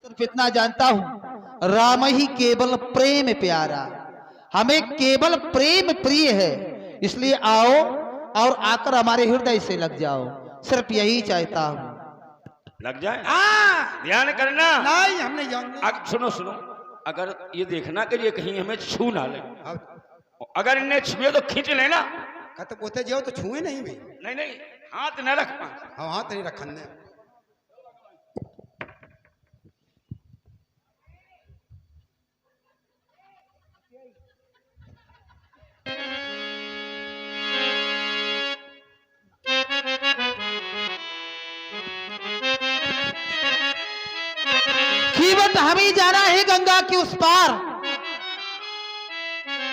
सिर्फ इतना जानता हूं, राम ही केवल प्रेम प्यारा, हमें केवल प्रेम प्रिय है। इसलिए आओ और आकर हमारे हृदय से लग जाओ, सिर्फ यही चाहता हूं। लग जाए? ध्यान करना। नहीं, हम नहीं जानते। सुनो सुनो, अगर ये देखना कि ये कहीं हमें छू ना ले, अगर इन्हें छुए तो खींच लेना। कहते पोते जाओ तो छुए नहीं भाई। नहीं नहीं, हाथ न रख पा। हाँ हाथ नहीं रखन दे। कीमत हमें जाना है गंगा के उस पार।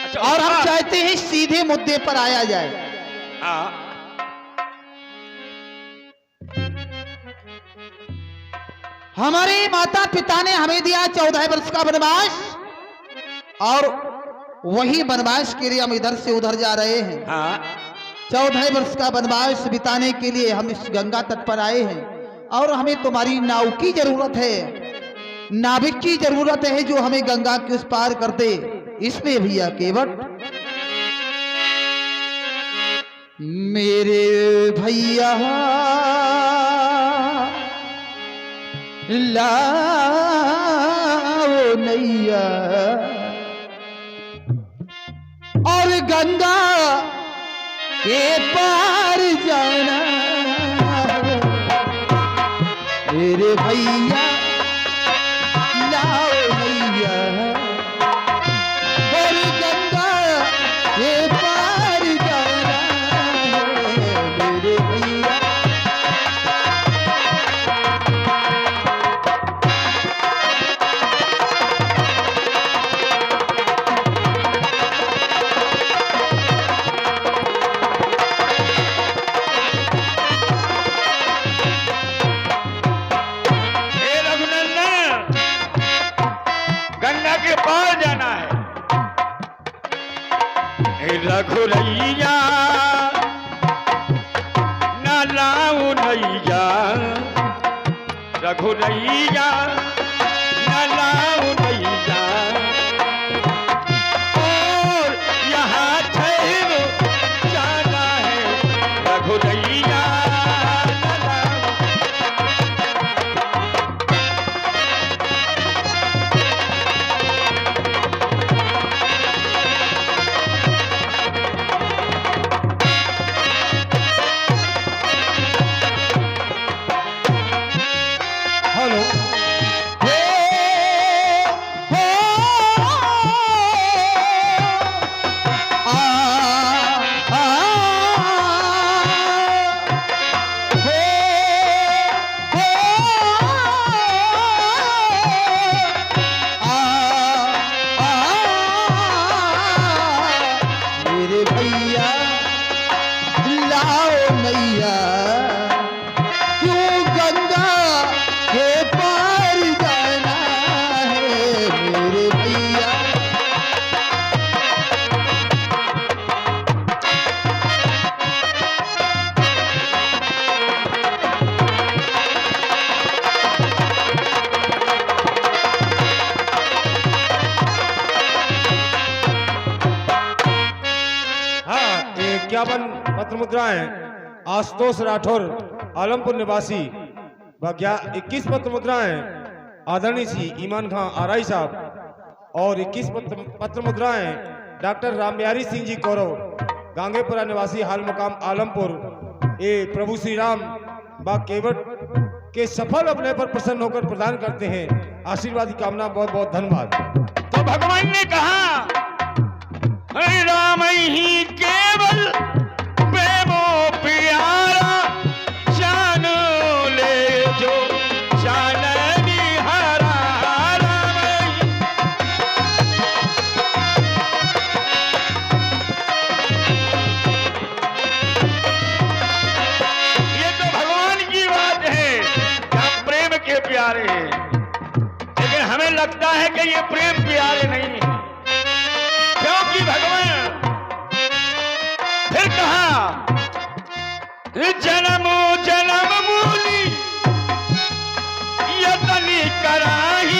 अच्छा, और हम चाहते हैं सीधे मुद्दे पर आया जाए। हमारे माता पिता ने हमें दिया 14 वर्ष का वनवास, और वही वनवास के लिए हम इधर से उधर जा रहे हैं। 14 वर्ष का वनवास बिताने के लिए हम इस गंगा तट पर आए हैं, और हमें तुम्हारी नाव की जरूरत है, नाविक की जरूरत है जो हमें गंगा के उस पार कर दे। इसमें भैया केवट मेरे भैया लाओ नैया, और गंगा के पार जाना मेरे भैया लाओ नैया, और गंगा के पार जाना मेरे भैया। रघुरैया ना लाऊं नैया, रघुरैया ना लाऊं नैया, और यहाँ ठहरो जाना है रघुरैया। पत्र मुद्राएं आशुतोष राठौर आलमपुर निवासी, 21 पत्र मुद्राएं आदरणीय श्री ईमान खां आरई साहब, और 21 पत्र मुद्राएं डॉक्टर रामबिहारी सिंह जी कौरव गांगेपुरा निवासी हाल मकाम आलमपुर। ये प्रभु श्री राम बा केवट के सफल अपने पर प्रसन्न होकर प्रदान करते हैं। आशीर्वाद की कामना, बहुत बहुत धन्यवाद। तो भगवान ने कहा राम ही केवल प्रेमो प्यारा, जान ले जो जाननी हरा। ये तो भगवान की बात है कि हम प्रेम के प्यारे हैं, लेकिन हमें लगता है कि ये प्रेम प्यारे नहीं है, क्योंकि भगवान फिर कहा जन्मो जन्म मूली यतनी कराही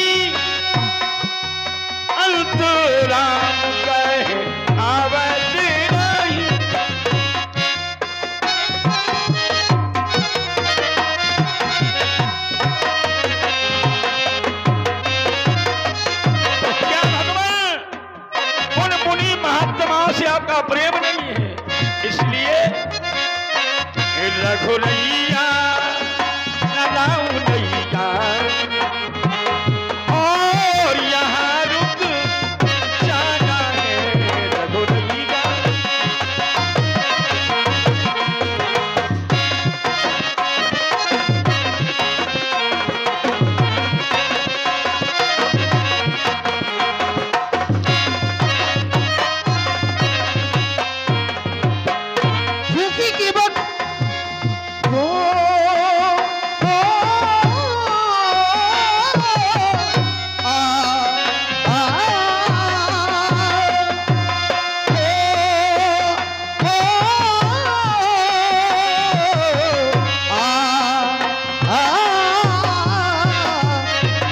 भैया का प्रेम नहीं है, इसलिए रघुरैया लाऊं नैया और यहाँ रुक जाना है रघुरैया। झूठी कीमत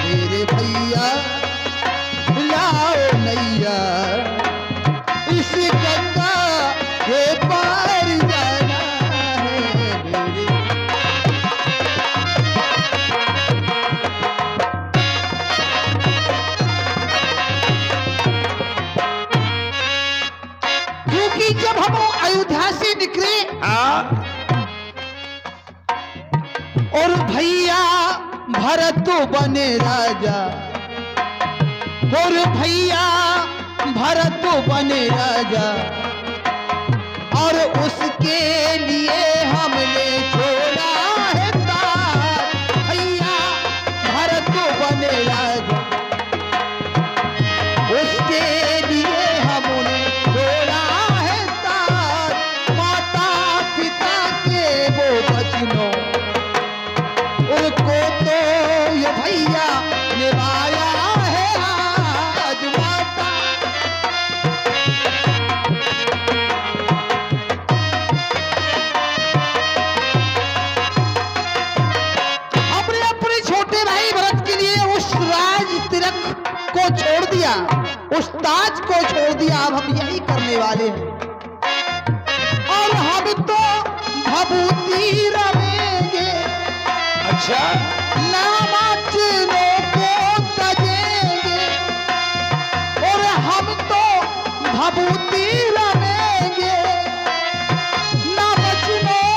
मेरे भैया लाओ नैया इस गंगा के पार जाना है मेरे। क्योंकि जब हम अयोध्या से निकले और भैया भरत बने राजा, और भैया भरत बने राजा, और उसके लिए हमने छोड़ा है ताज। भैया भरत बने राजा, उसके लिए हमने छोड़ा है ताज। माता पिता के वो बचनों उनको तो ये भैया निभाया है आज। माता अपने अपने छोटे भाई भरत के लिए उस राज तिलक को छोड़ दिया, उस ताज को छोड़ दिया। अब हम यही करने वाले हैं और हम तो भभूति रमेंगे। अच्छा, नामाचनों को तजेंगे और हम तो भभूति रमेंगे। नामाचनों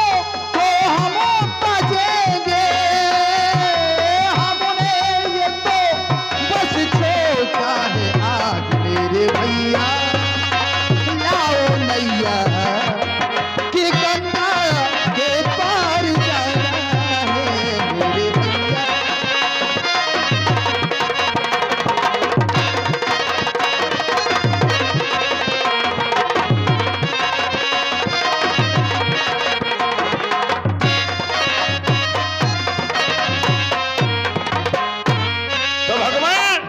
को हम तजेंगे। हमने ये तो बस सोचा है आज मेरे भैया लाओ नैया कि गंगा के पार जाना है मेरे भैया। तो भगवान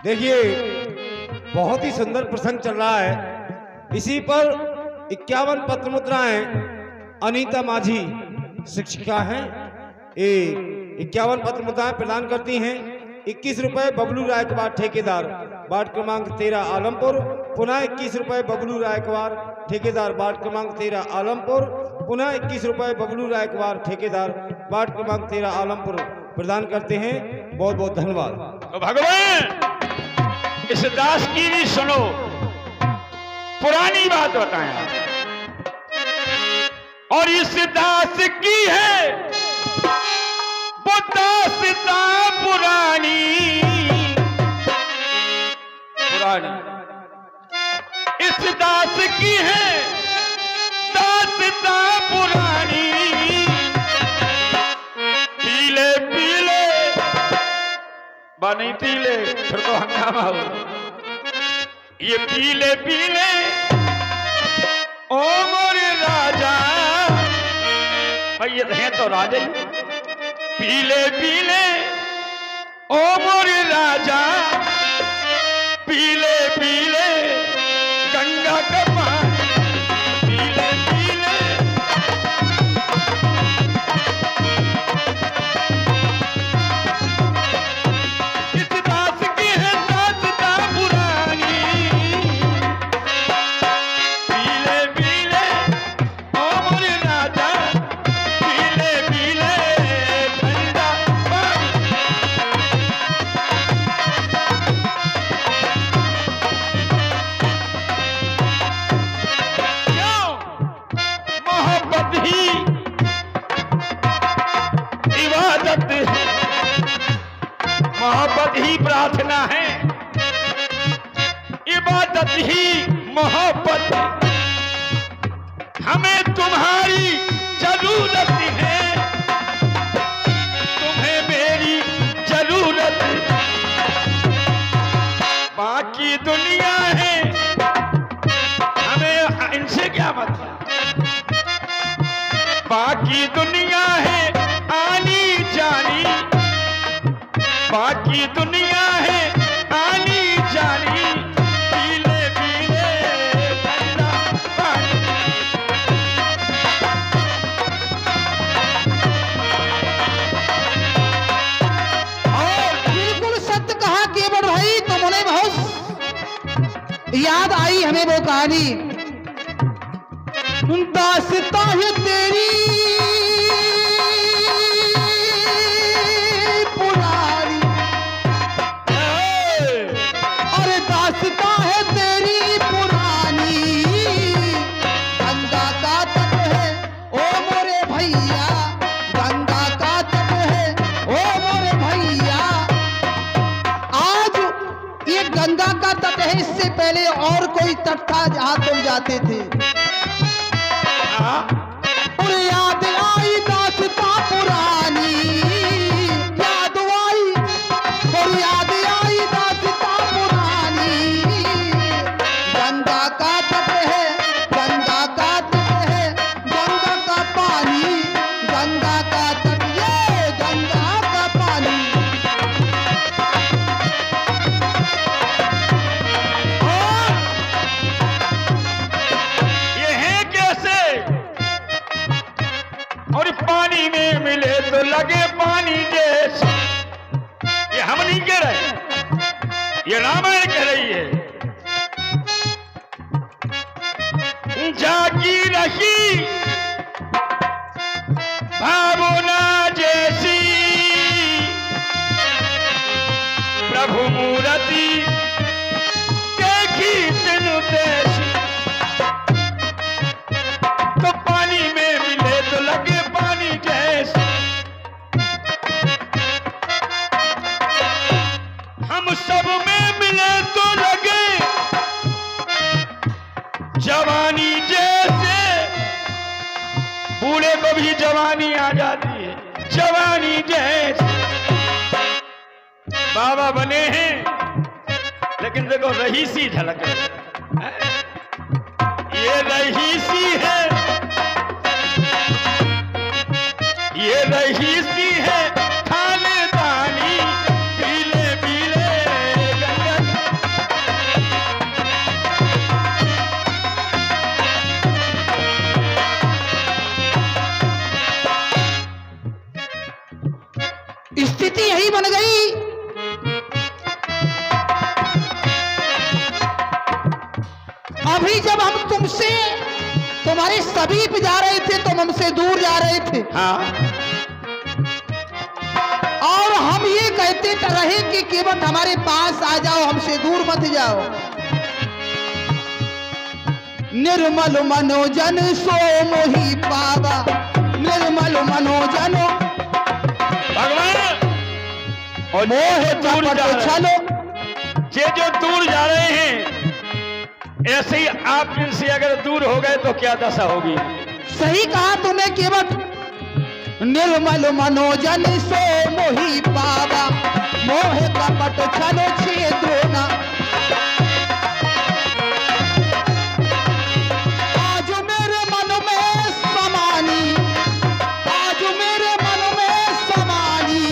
देखिए, बहुत ही सुंदर प्रसंग चल रहा है। इसी पर 51 पत्र मुद्राएं अनीता माझी शिक्षिका हैं, ये 51 पत्र मुद्राएं प्रदान करती हैं। 21 रुपए बबलू रायकवार ठेकेदार, वार्ड क्रमांक 13 आलमपुर। पुनः 21 रुपए बबलू रायकवार ठेकेदार, वार्ड क्रमांक 13 आलमपुर। पुनः 21 रुपए बबलू रायकवार ठेकेदार, वार्ड क्रमांक 13 आलमपुर प्रदान करते हैं। बहुत बहुत धन्यवाद। तो भगवान इस दास की भी सुनो, पुरानी बात बताएं और इस दास की है वो दासता पुरानी पुरानी। इस दास की है दासता पुरानी। पीले पीले नहीं पीले फिर तो हंगामा हो। ये पीले पीले ओ मोरे राजा, भाई ये हैं तो राजा ही। पीले पीले ओ मोरे राजा, पीले पीले गंगा का पानी। पीले पीले प्रार्थना है, इबादत ही मोहब्बत, हमें तुम्हारी जरूरत है, तुम्हें मेरी जरूरत, बाकी दुनिया है हमें इनसे क्या मतलब, बाकी दुनिया है आनी जानी, बाकी दुनिया है आनी जानी, पीले पीले ठंडा पानी। और बिल्कुल सत्य कहा केवल भाई, तो मुझे बहुत याद आई हमें वो कहानी, दास्तां है तेरी पुरानी, अरे दास्तां है तेरी पुरानी, गंगा का तट है ओ मोरे भैया, गंगा का तट है ओ मोरे भैया। आज ये गंगा का तट है, इससे पहले और कोई तट था जहां तुम जाते थे। और याद आई दास्तां पुरानी, याद आई और याद आई दास्तां पुरानी, गंगा का तट है, गंगा का तट है, गंगा का पानी, गंगा का तट, ये गंगा का पानी। ये है कैसे, और पानी में मिले तो लगे पानी जैसे, ये हम नहीं कह रहे, ये रामायण कह रही है। जागी रही भावना जैसी, प्रभु मूर्ति देखी तेनु तैसी, तो पानी में मिले तो लगे पानी जैसे, हम सब में मिले तो लगे जवानी जैसे, बूढ़े को भी जवानी आ जाती है, जवानी जैसे। बाबा बने हैं लेकिन देखो रहीसी झलक रही है, ये रहीसी है, ये रहीसी है खानदानी, पीले पीले गंगा। स्थिति यही बन गई। अभी जब हम तुमसे तुम्हारे समीप जा रहे थे, तुम हमसे दूर जा रहे थे, हाँ, और हम ये कहते रहे कि केवल हमारे पास आ जाओ, हमसे दूर मत जाओ। निर्मल मनोजन सो मोहि पावा, निर्मल मनोजन भगवान और मोह दूर जा रहे चलो। हैं, जो दूर जा रहे हैं, ऐसे ही आप इनसे अगर दूर हो गए तो क्या दशा होगी। सही कहा तुम्हें, केवल निर्मल मनोजन सो मोहि पावा, मोह कपट छलो छेदो ना। आज मेरे मन में समानी, आज मेरे मन में समानी,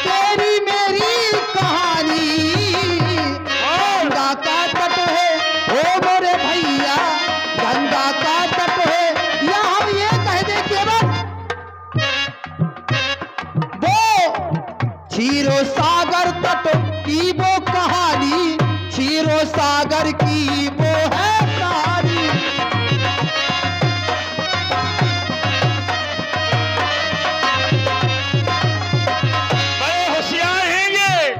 तेरी मेरी कहानी, गंगा का तट है ओ मोरे भैया, गंगा का तट है। या हम ये कह दे केवल वो क्षीरो सागर तट की वो कहानी, क्षीरो सागर की वो है कहानी। बड़े होशियार हैं ये,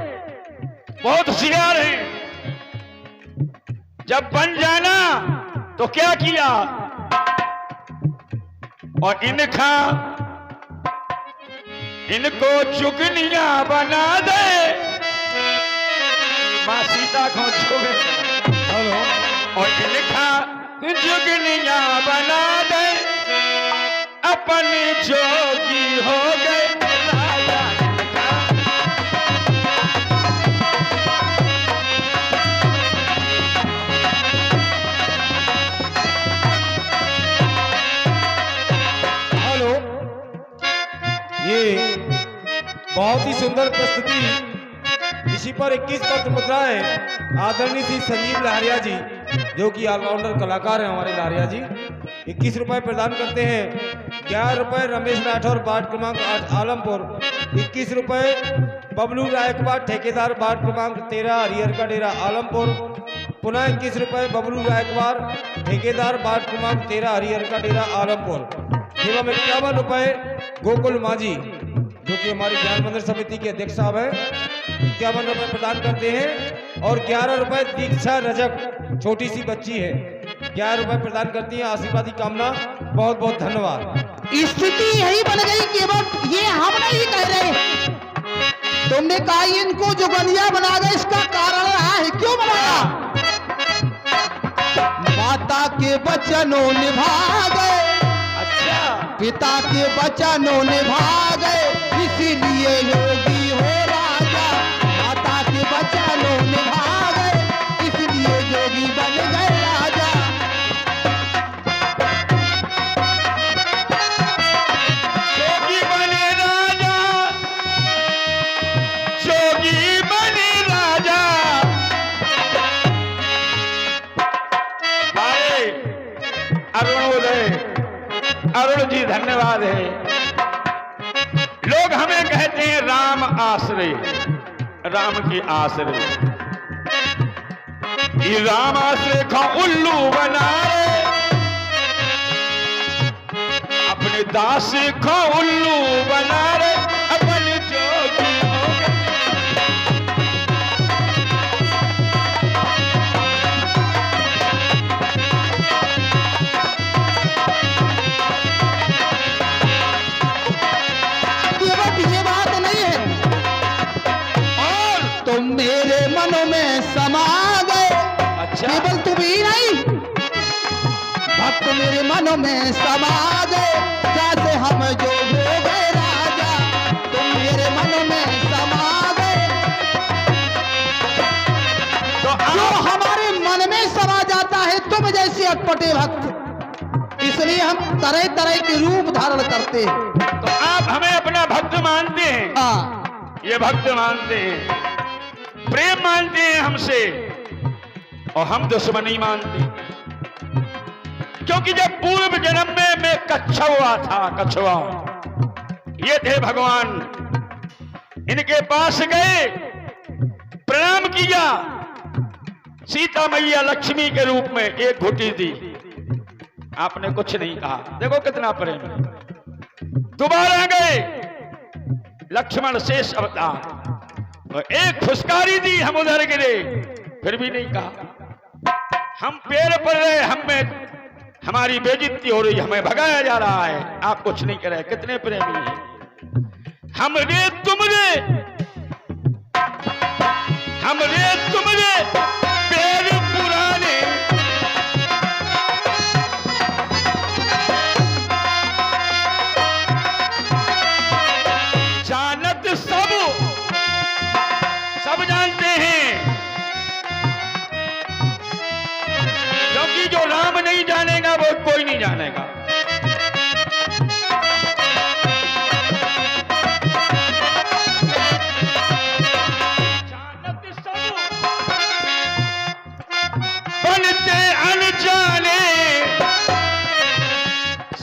बहुत होशियार हैं। जब बन जाना तो क्या किया, और इनको चुगनिया बना दे, माँ सीता को जोगे हेलो और लिखा जुगनिया बना दे अपनी जोगी हो गए राजा लिखा। हेलो ये बहुत ही सुंदर प्रस्तुति। इसी पर 21 पत्र मुद्राएं आदरणीय श्री संजीव लहरिया जी जो कि ऑलराउंडर कलाकार हैं हमारे लहरिया जी 21 रुपए प्रदान करते हैं। 11 रुपए रमेश राठौर वार्ड क्रमांक 8 आलमपुर। 21 रुपए बबलू रायकवाड़ ठेकेदार वार्ड क्रमांक 13 हरिहर का डेरा आलमपुर। पुनः 21 रुपए बबलू रायकवाड़ ठेकेदार वार्ड क्रमांक 13 हरिहर का डेरा आलमपुर। एवं 51 रुपए गोकुल माझी जो कि हमारी ज्ञान मंदिर समिति के अध्यक्ष साहब है 51 रुपए प्रदान करते हैं। और 11 रुपए दीक्षा रजक छोटी सी बच्ची है 11 रुपए प्रदान करती है। आशीर्वाद की कामना। बहुत बहुत धन्यवाद। स्थिति यही बन गई केवल ये हम नहीं कह रहे, तुमने कहा इनको जुगनिया बना गए, इसका कारण रहा है। क्यों बनाया? माता के वचनों निभा गए, अच्छा पिता के वचनों निभा गए, इसीलिए योगी हो राजा। माता के वचनों निभा गए, इसलिए योगी बन गए राजा। जोगी बने राजा, जोगी बने राजा। भाई अरुणोदय, अरुण जी धन्यवाद है। लोग हमें कहते हैं राम आश्रय, राम की आश्रय। ये राम आश्रय का उल्लू बना रे, अपने दास को उल्लू बना रे, अपने जोगी हो गए। केवल ये बात नहीं है, और तुम मेरे मनों में समा गए। अच्छा केवल तुम ही नहीं, भक्त मेरे मनों में समा गए, जैसे हम जो हो गए राजा। तुम मेरे मनों में समा गए, तो जो आप, हमारे मन में समा जाता है तुम जैसे अटपटे भक्त, इसलिए हम तरह तरह के रूप धारण करते हैं। तो आप हमें अपना भक्त मानते हैं। हाँ, ये भक्त मानते हैं, प्रेम मानते हैं हमसे, और हम दुश्मनी मानते हैं। क्योंकि जब पूर्व जन्म में मैं कछुआ था, कछुआ ये थे भगवान, इनके पास गए, प्रणाम किया, सीता मैया लक्ष्मी के रूप में एक घुटी दी, आपने कुछ नहीं कहा। देखो कितना प्रेम है। दोबारा गए, लक्ष्मण शेष अवतार, और एक फुसकारी दी, हम उधर गिरे, फिर भी नहीं कहा। हम पैर पर रहे, हमें हमारी बेइज्जती हो रही, हमें भगाया जा रहा है, आप कुछ नहीं कर रहे। कितने प्रेमी हैं। हम रे तुम रे, हम रे तुम रे, पैर पुराने, जानत सब जानते हैं। क्योंकि जो राम नहीं जानेगा वो कोई नहीं जानेगा। जानत सब बनते अनजाने,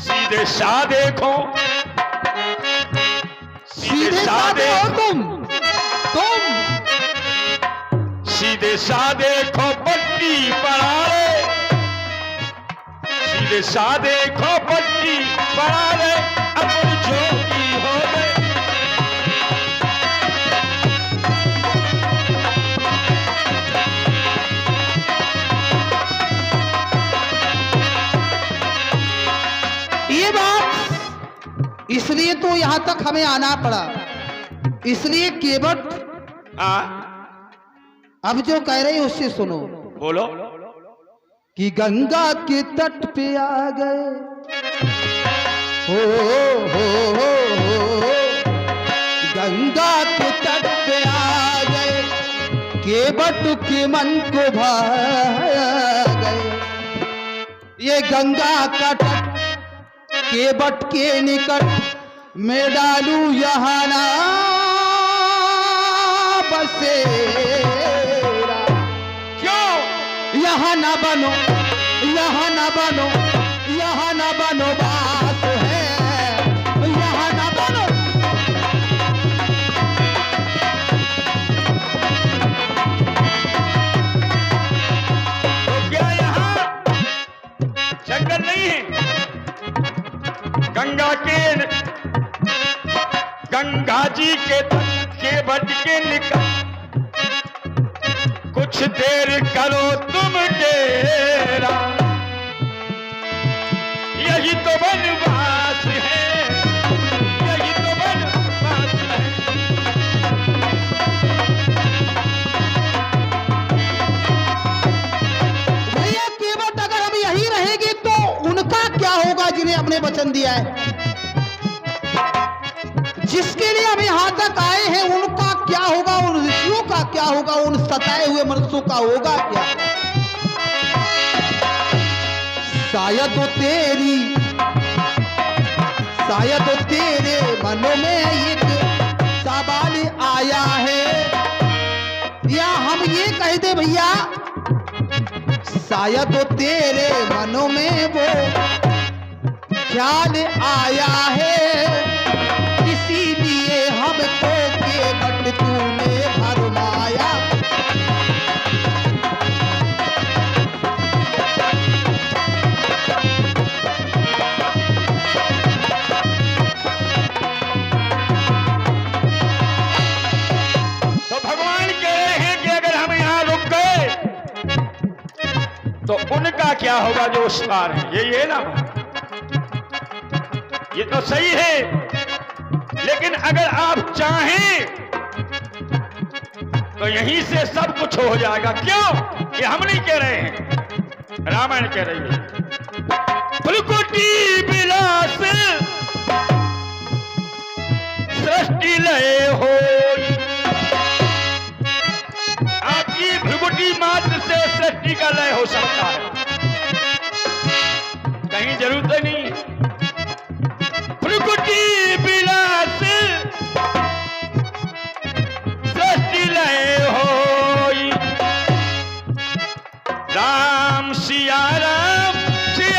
सीधे साधे को, सीधे साधे हो तुम सीधे साधे को पट्टी पड़ा रे, सीधे साधे को पट्टी पड़ा रे, अपन जोगी हो गए। ये बात इसलिए तो यहां तक हमें आना पड़ा, इसलिए केवट अब जो कह रही उससे सुनो। बोलो। कि गंगा के तट पे आ गए, हो गंगा के तट पे आ गए, केवट के मन को भा गए। ये गंगा का तट केवट के निकट में डालू यहाँ ना बसेरा। क्यों? यहाँ ना बनो, यहाँ ना बनो, यहाँ ना बनो बात है, यहाँ ना बनो। तो क्या यहाँ जंगल नहीं है? गंगा जी के तट के बट के निकल कुछ देर करो तुम डेरा, यही तो वनवास है, यही तो वनवास है। भैया केवट अगर हम यही रहेंगे तो उनका क्या होगा जिन्हें हमने वचन दिया है? जिसके लिए हम यहां तक आए हैं उनका क्या होगा, उन ऋषियों का क्या होगा, उन सताए हुए मनुष्यों का होगा क्या? शायद तेरे मनों में एक सवाल आया है, या हम ये कह दे भैया शायद तेरे मनों में वो ख्याल आया है, इसीलिए हमको केवट तूने भरमाया। तो भगवान कह रहे हैं कि अगर हम यहां रुक गए तो उनका क्या होगा जो उस पार है। यही है ना? ये तो सही है, लेकिन अगर आप चाहें तो यहीं से सब कुछ हो जाएगा। क्यों? ये हम नहीं कह रहे हैं, रामायण कह रही है। भृकुटी विलास सृष्टि लय हो, आपकी भृकुटी मात्र से सृष्टि का लय हो सकता है, कहीं जरूरत नहीं। भृकुटी विलास सृष्टि लय होई, राम सिया राम जय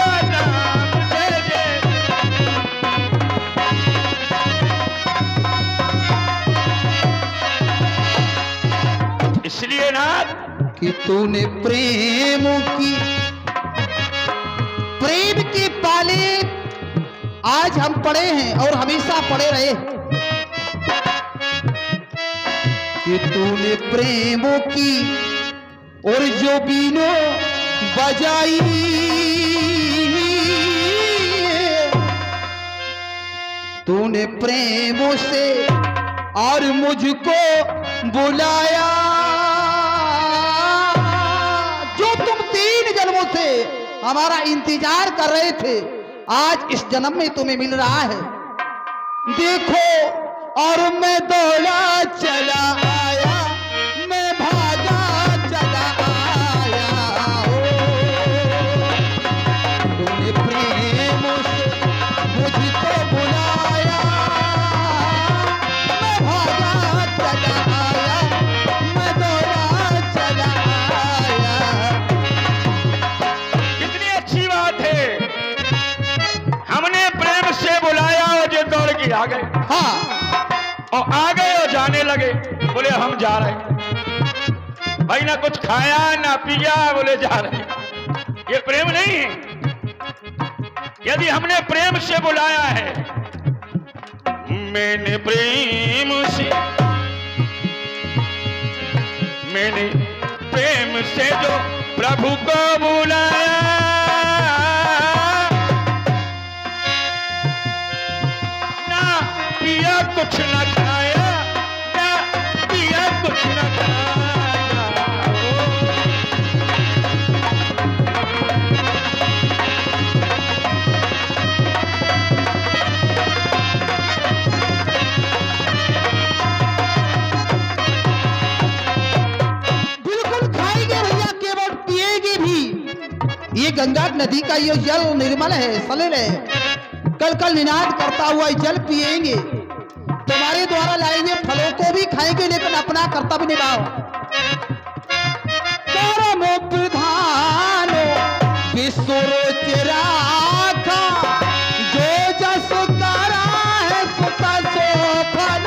जय। इसलिए ना कि तूने प्रेम की पाले आज हम पड़े हैं और हमेशा पड़े रहे, कि तूने प्रेमों की और जो बीनो बजाई, तूने प्रेमों से और मुझको बुलाया, जो तुम 3 जन्मों से हमारा इंतजार कर रहे थे आज इस जन्म में तुम्हें मिल रहा है। देखो और मैं दौड़ा चला आया, मैं भागा चला आया हो, तूने प्रेम से मुझको बुलाया, मैं भागा चला आया, मैं दौड़ा चला आया। कितनी अच्छी बात है, हमने प्रेम से बुलाया और जो दौड़ के आ गए। हाँ, और आ गए और जाने लगे, बोले हम जा रहे। भाई ना कुछ खाया ना पिया, बोले जा रहे। ये प्रेम नहीं है। यदि हमने प्रेम से बुलाया है, मैंने प्रेम से जो प्रभु को बुलाया, पिया कुछ न खाया, ना पिया कुछ न खाया, गंगा नदी का ये जल निर्मल है, सलिल है, कल कल निनाद करता हुआ जल पिएंगे। तुम्हारे द्वारा लाए हुए फलों को भी खाएंगे, लेकिन अपना कर्तव्य निभाओ। कर्म प्रधान विश्व राखा, जो जस करा है सुत सो फल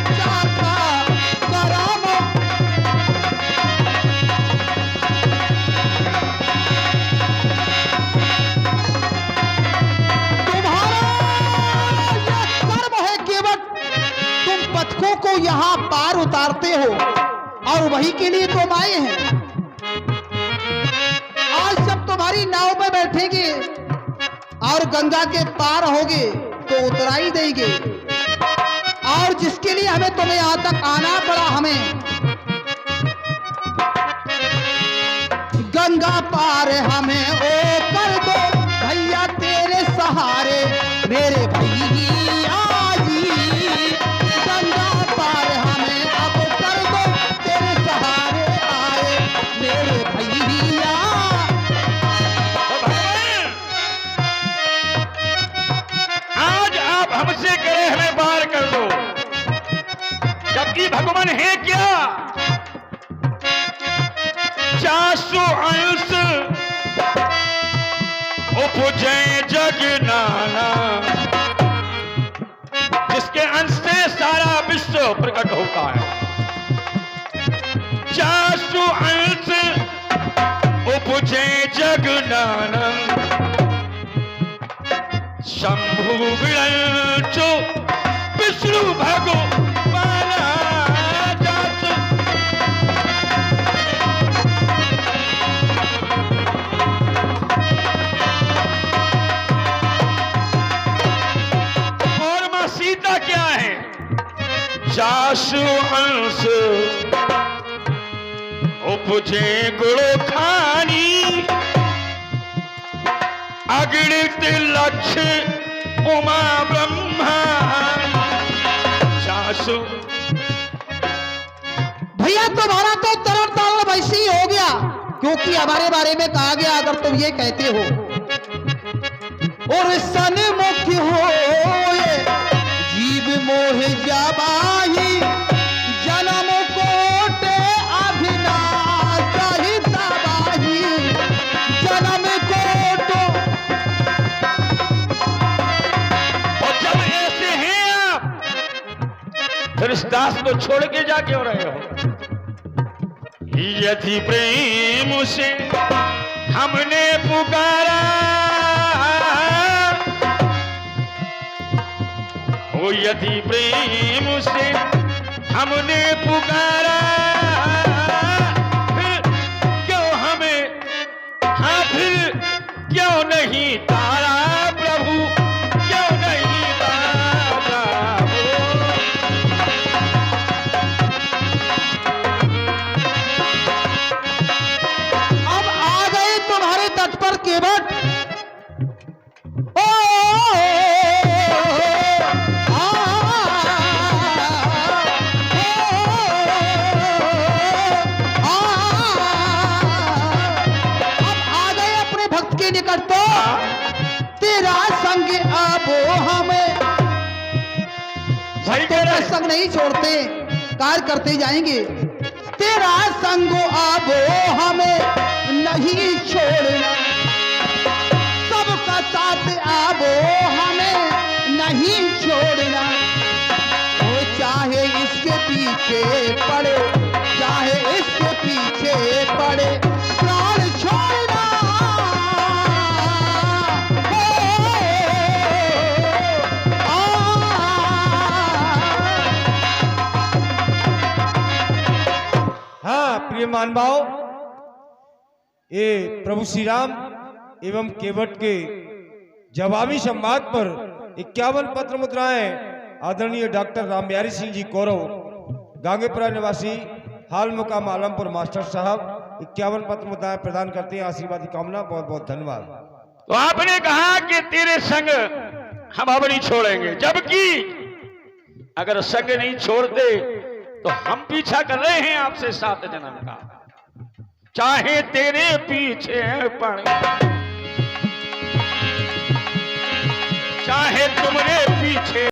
चाखा। कर्म तुम्हारा कर्म है, केवल तुम पथकों को यहाँ पार उतारते हो और वही के लिए तुम आए हैं। आज जब तुम्हारी नाव में बैठेंगे और गंगा के पार होगे तो उतराई देंगे, और जिसके लिए हमें तुम्हें यहां तक आना पड़ा, हमें गंगा पार हमें ओ कर दो भैया तेरे सहारे मेरे भैया जी। गंगा पार हमें अब कर दो तेरे सहारे आए मेरे भैया। आज आप हमसे कहे हमें पार कर दो, जबकि भगवान है क्या? 400 अंश उपजे जग नाना, जिसके अंश से सारा विश्व प्रकट होता है। 400 अंश उपजे जग नाना, शंभु विरंचो विष्णु भगवान जात। और मां सीता क्या है? 400 अंश उपजे गुणो खानी, अगणित लक्ष्य उमा ब्रह्मा। 400 भैया तुम्हारा तो तरल ताल वैसे ही हो गया, क्योंकि हमारे बारे में कहा गया अगर तुम ये कहते हो और सन्मुख हो जीव मोह जाबाही, जन्म कोटे अभिनाश ही तबाही। जन्म कोटो फिर इस दास को छोड़ के जा क्यों रहे हो? यदि प्रेम से हमने पुकारा, ओ यदि प्रेम से हमने पुकारा, फिर क्यों हमें, हाँ फिर क्यों नहीं तारा प्रभु, क्यों नहीं तारा प्रभु। अब आ गए तुम्हारे तट पर केवट। निकट तो तेरा संग अब हमें, तेरा संग नहीं छोड़ते, कार्य करते जाएंगे। तेरा संग अब हमें नहीं छोड़ना, सबका साथ अब हमें नहीं छोड़ना। वो चाहे इसके पीछे पड़े, चाहे इसके पीछे पड़े, प्राण छोड़ना। प्रिय मानभाव, ये प्रभु श्री राम एवं केवट के जवाबी संवाद पर 51 पत्र मुद्राएं आदरणीय डॉक्टर राम बिहारी सिंह जी कौरव, गांगेपुरा निवासी, हाल मुकाम आलमपुर मास्टर साहब 51 पत्र मुद्राएं प्रदान करते हैं। आशीर्वाद की कामना, बहुत बहुत धन्यवाद। तो आपने कहा कि तेरे संग हम अब नहीं छोड़ेंगे, जबकि अगर संग नहीं छोड़ते तो हम पीछा कर रहे हैं आपसे 7 जन्म का, चाहे तेरे पीछे पड़े चाहे तुमरे पीछे